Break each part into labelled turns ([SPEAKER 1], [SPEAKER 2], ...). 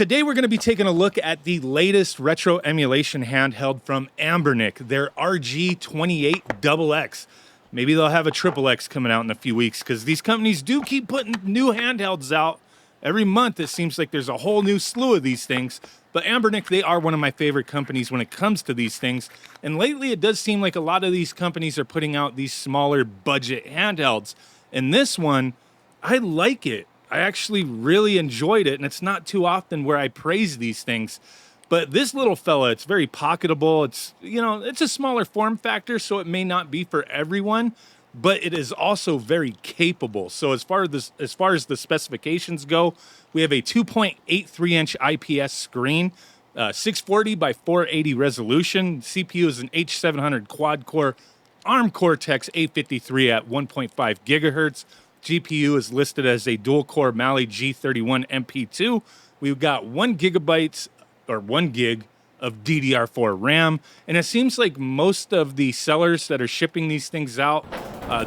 [SPEAKER 1] Today we're going to be taking a look at the latest retro emulation handheld from Anbernic, their RG28XX. Maybe they'll have a XXX coming out in a few weeks because these companies do keep putting new handhelds out. Every month it seems like there's a whole new slew of these things. But Anbernic, they are one of my favorite companies when it comes to these things. And lately it does seem like a lot of these companies are putting out these smaller budget handhelds. And this one, I like it. I actually really enjoyed it, and it's not too often where I praise these things. But this little fella, it's very pocketable. It's, it's a smaller form factor, so it may not be for everyone, but it is also very capable. So as far as the specifications go, we have a 2.83-inch IPS screen, 640 by 480 resolution. CPU is an H700 quad-core ARM Cortex-A53 at 1.5 gigahertz. GPU is listed as a dual-core Mali G31 MP2. We've got 1 gig of DDR4 RAM, and it seems like most of the sellers that are shipping these things out,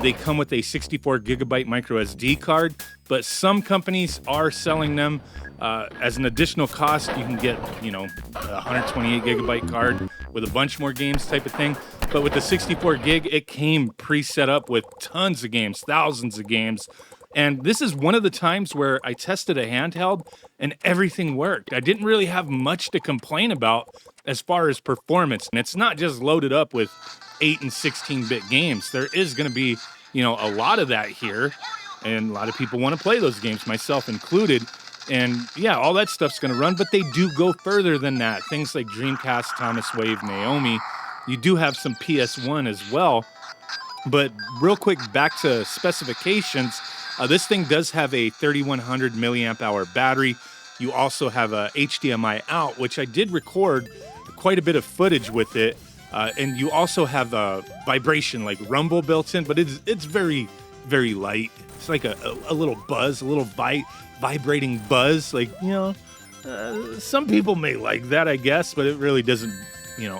[SPEAKER 1] they come with a 64 gigabyte micro SD card, but some companies are selling them as an additional cost. You can get, a 128 gigabyte card with a bunch more games type of thing. But with the 64 gig, it came pre-set up with tons of games, thousands of games. And this is one of the times where I tested a handheld and everything worked. I didn't really have much to complain about as far as performance. And it's not just loaded up with 8 and 16-bit games. There is going to be, a lot of that here. And a lot of people want to play those games, myself included. And yeah, all that stuff's going to run, but they do go further than that. Things like Dreamcast, Thomas Wave, Naomi. You do have some PS1 as well. But real quick, back to specifications. This thing does have a 3100 milliamp hour battery. You also have a HDMI out, which I did record quite a bit of footage with it. And you also have a vibration, like rumble built in, but it's very, very light. It's like a little buzz, a little vibrating buzz. Like, some people may like that, I guess, but it really doesn't,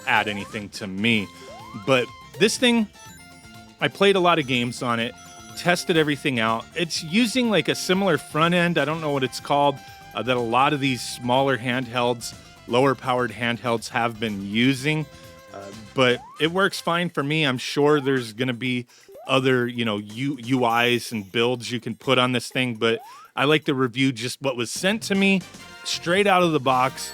[SPEAKER 1] add anything to me. But this thing, I played a lot of games on it, tested everything out. It's using like a similar front end, I don't know what it's called, that a lot of these smaller handhelds, lower powered handhelds have been using. But it works fine for me. I'm sure there's going to be other, UIs and builds you can put on this thing, but I like to review just what was sent to me straight out of the box.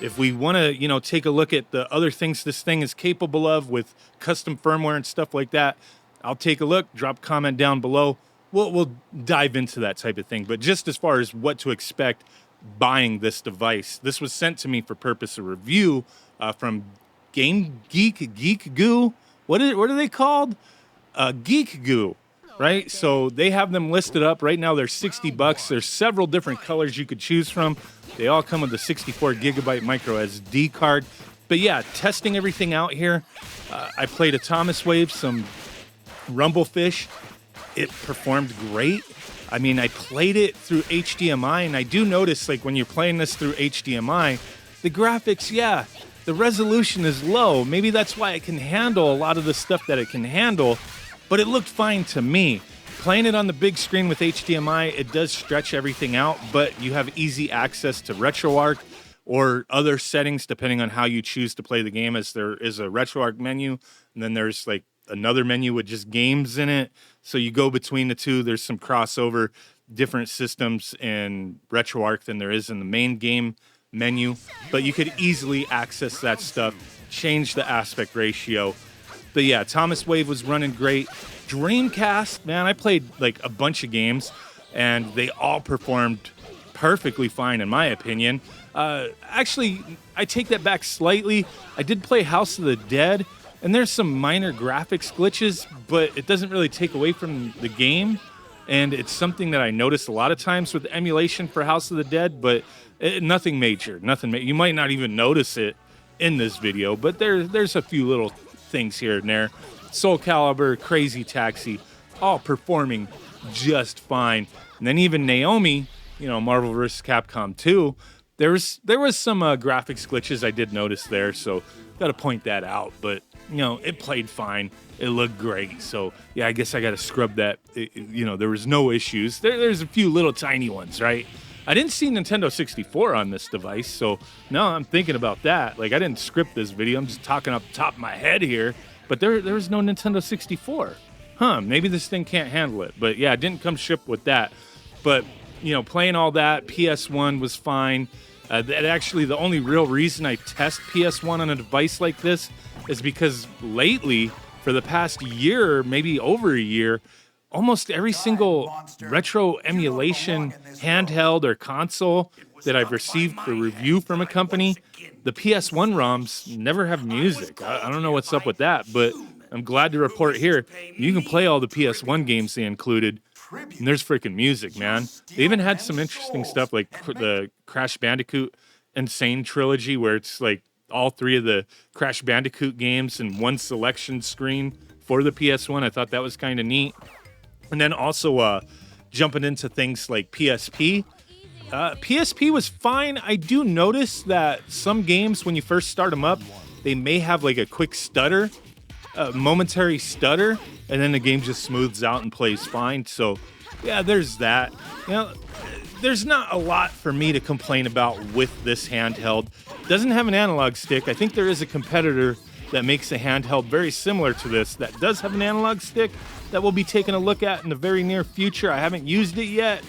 [SPEAKER 1] If we want to, take a look at the other things this thing is capable of with custom firmware and stuff like that, I'll take a look, drop a comment down below. We'll dive into that type of thing. But just as far as what to expect buying this device, this was sent to me for purpose of review from Game Geek Goo. What are they called? Geek Goo, right? So they have them listed up right now. They're $60. There's several different colors you could choose from. They all come with a 64 gigabyte micro SD card. But yeah, testing everything out here. I played a Thomas Wave, some Rumblefish. It performed great. I mean, I played it through HDMI, and I do notice, like, when you're playing this through HDMI, the graphics, yeah, the resolution is low. Maybe that's why it can handle a lot of the stuff that it can handle, but it looked fine to me. Playing it on the big screen with HDMI, it does stretch everything out, but you have easy access to RetroArch or other settings depending on how you choose to play the game, as there is a RetroArch menu, and then there's like another menu with just games in it. So you go between the two. There's some crossover, different systems in RetroArch than there is in the main game menu, but you could easily access that stuff, change the aspect ratio. But yeah, Thomas Wave was running great. Dreamcast, man, I played like a bunch of games, and they all performed perfectly fine in my opinion. Actually, I take that back slightly. I did play House of the Dead, and there's some minor graphics glitches, but it doesn't really take away from the game. And it's something that I notice a lot of times with emulation for House of the Dead, but nothing major. You might not even notice it in this video, but there's a few little things here and there. Soul Calibur, Crazy Taxi, all performing just fine. And then even Naomi, Marvel vs. Capcom 2, there was some graphics glitches I did notice there, so got to point that out. But it played fine. It looked great. So yeah, I guess I got to scrub that. There was no issues. There's a few little tiny ones, right? I didn't see Nintendo 64 on this device, so now I'm thinking about that. Like, I didn't script this video. I'm just talking off the top of my head here. But there was no Nintendo 64. Huh, maybe this thing can't handle it. But yeah, it didn't come shipped with that. But, you know, playing all that, PS1 was fine. That actually, the only real reason I test PS1 on a device like this is because lately, for the past year, maybe over a year, almost every single retro emulation handheld or console that I've received for review from a company, the PS1 ROMs never have music. I don't know what's up with that, but I'm glad to report here, you can play all the PS1 games they included, and there's freaking music, man. They even had some interesting stuff like the Crash Bandicoot Insane trilogy, where it's like all three of the Crash Bandicoot games in one selection screen for the PS1. I thought that was kind of neat. And then also jumping into things like PSP. PSP was fine. I do notice that some games, when you first start them up, they may have like a quick stutter, a momentary stutter, and then the game just smooths out and plays fine. So yeah, there's that. You know, there's not a lot for me to complain about with this handheld. It doesn't have an analog stick. I think there is a competitor that makes a handheld very similar to this that does have an analog stick that we'll be taking a look at in the very near future. I haven't used it yet,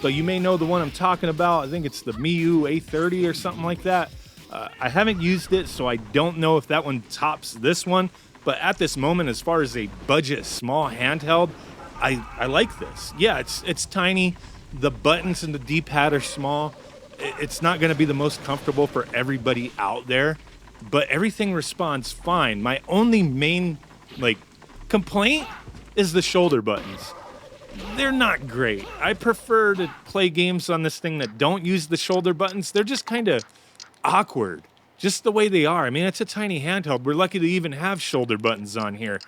[SPEAKER 1] but you may know the one I'm talking about. I think it's the Miu A30 or something like that. I haven't used it, so I don't know if that one tops this one. But at this moment, as far as a budget small handheld, I like this. Yeah, it's tiny. The buttons and the D-pad are small. It's not going to be the most comfortable for everybody out there, but everything responds fine. My only main complaint is the shoulder buttons. They're not great. I prefer to play games on this thing that don't use the shoulder buttons. They're just kind of awkward, just the way they are. I mean, it's a tiny handheld. We're lucky to even have shoulder buttons on here.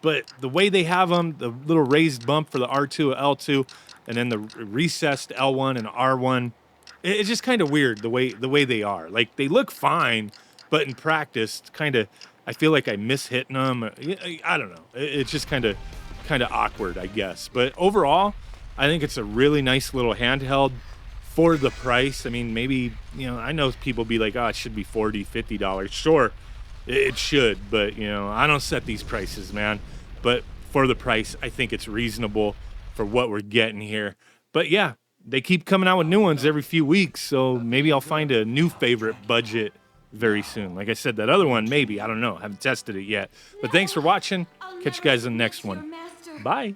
[SPEAKER 1] But the way they have them, the little raised bump for the R2 or L2, and then the recessed L1 and R1, it's just kind of weird the way they are. Like, they look fine, but in practice, I feel like I miss hitting them. I don't know. It's just kind of awkward, I guess. But overall, I think it's a really nice little handheld for the price. I mean, maybe, I know people be like, oh, it should be $40, $50. Sure, it should, but, I don't set these prices, man. But for the price, I think it's reasonable for what we're getting here. But yeah, they keep coming out with new ones every few weeks, so maybe I'll find a new favorite budget very soon. Like I said, that other one, maybe. I don't know. I haven't tested it yet. But thanks for watching. Catch you guys in the next one. Bye.